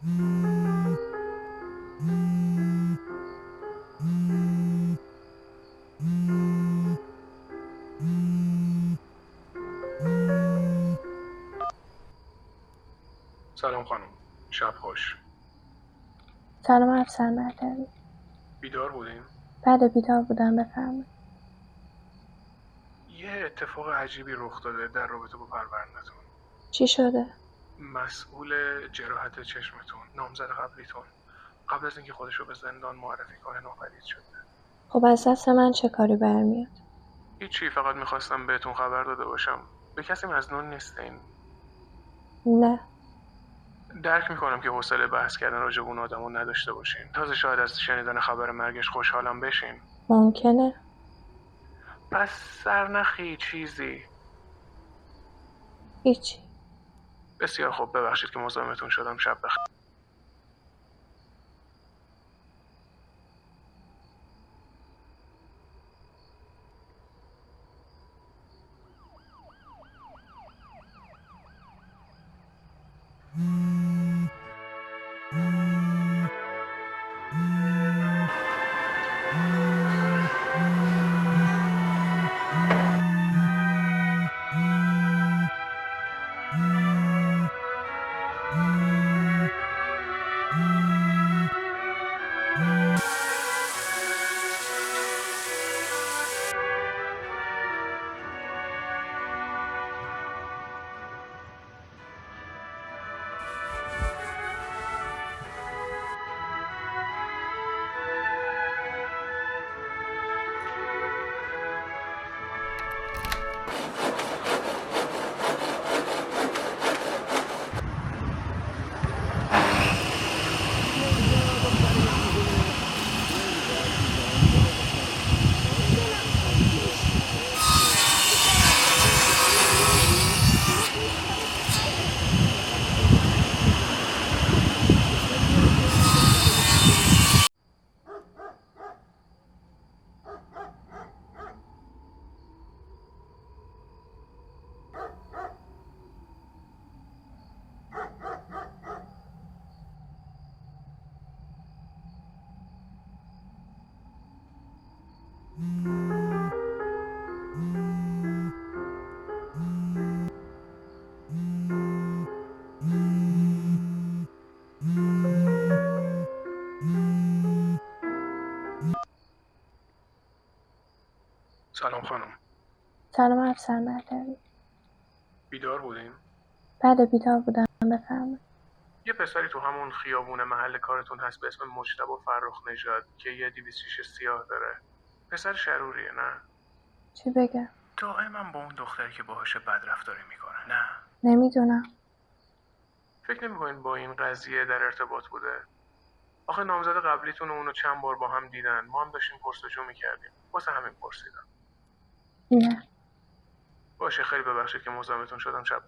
سلام خانم، شب خوش. سلام افسر مطلبی. بیدار بودین؟ بله بیدار بودم، بفرمایید. یه اتفاق عجیبی رخ داده در رابطه با پرونده‌تون. چی شده؟ مسئول جراحت چشمتون، نامزد قبلیتون، قبل از اینکه خودش رو به زندان معرفی کنه ناپدید شده. خب از دست من چه کاری برمیاد؟ هیچی، فقط میخواستم بهتون خبر داده باشم. به کسی مظنون نیستین. نه. درک میکنم که حوصله بحث کردن راجع به اون آدمو نداشته باشین. تازه شاید از شنیدن خبر مرگش خوشحالم بشین. ممکنه. پس سرنخی چیزی. هیچی. بسیار خوب، ببخشید که مزاحمتون شدم. شب بخیر. سلام خانم. سلام افسر مطلبی. بیدار بودین؟ بله بیدار بودم، بفرمایید. یه پسری تو همون خیابون محل کارتون هست به اسم مجتبی فرخ نژاد که یه 206 سیاه داره. پسر شروریه، نه؟ چی بگم؟ دائما با اون دختری که باهاش بدرفتاری میکنه، نه؟ نمیدونم. فکر نمیکنین با این قضیه در ارتباط بوده؟ آخه نامزد قبلیتون و اونو چند بار با هم دیدن، ما هم داشتیم پرسجو میکردیم، واسه همین پرسیدم. نه. باشه، خیلی ببخشید که مزاحمتون شدم. شب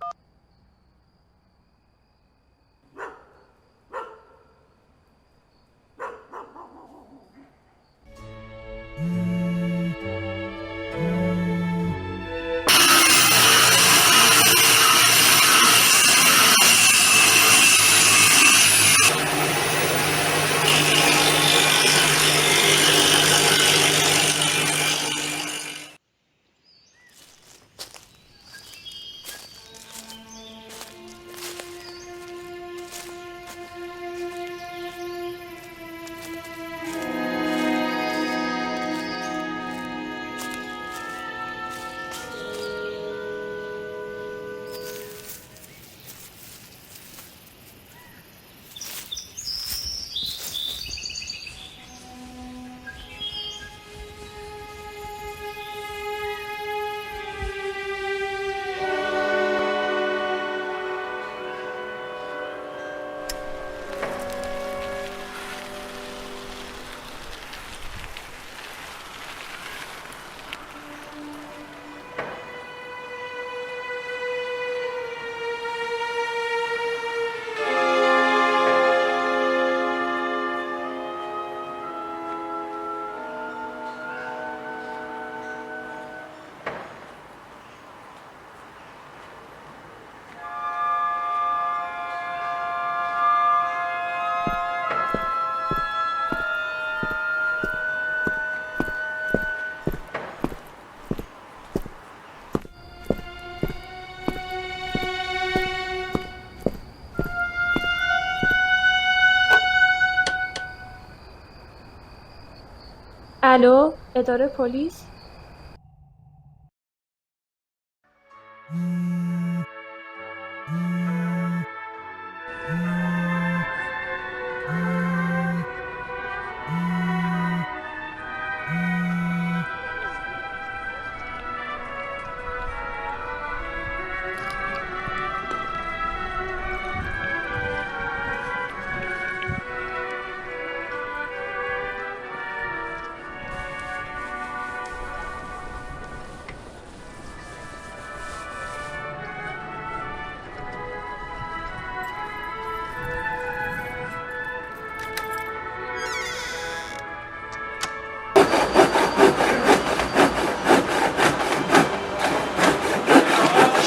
الو، اداره پلیس؟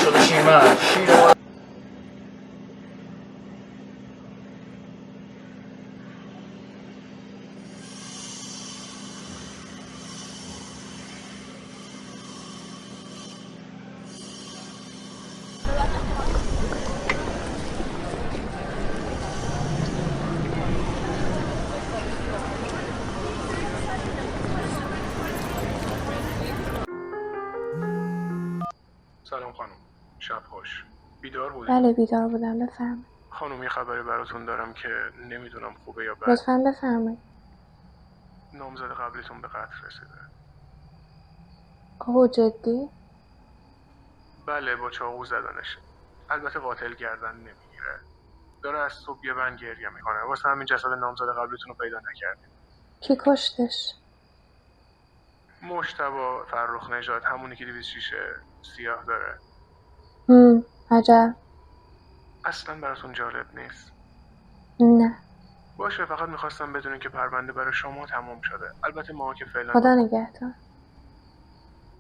شده شیرمرد شیر سلام خانم، شب خوش. بیدار بودی؟ بله بیدار بودم، بفرمایید. خانم یه خبری براتون دارم که نمیدونم خوبه یا بد. لطفا بفرمایید. نامزد قبلیتون به قتل رسیده. اوه جدی؟ بله با چاقو زدنش. البته قاتل گردن نمیگیره. داره از صبح یه بند گریه میکنه. واسه همین جسد نامزد قبلیتون رو پیدا نکردیم. کی کشتش؟ مجتبی فرخ نژاد، همونی که 206 سیاه داره. عجب. اصلا براتون جالب نیست. نه. باشه، فقط میخواستم بدونین که پرونده برای شما تموم شده. البته ما که فعلا خدا نگهدار.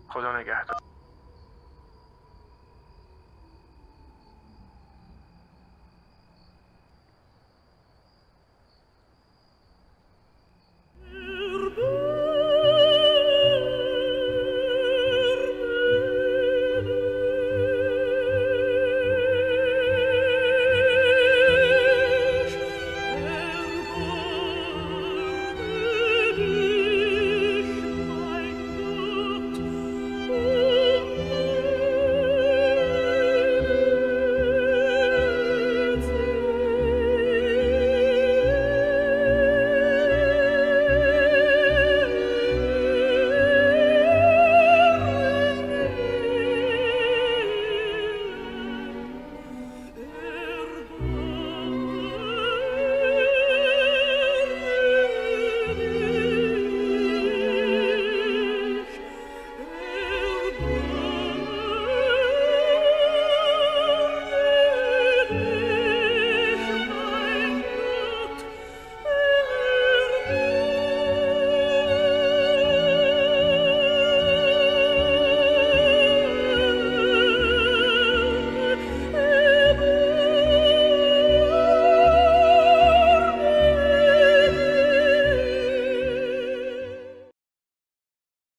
خدا نگهدار.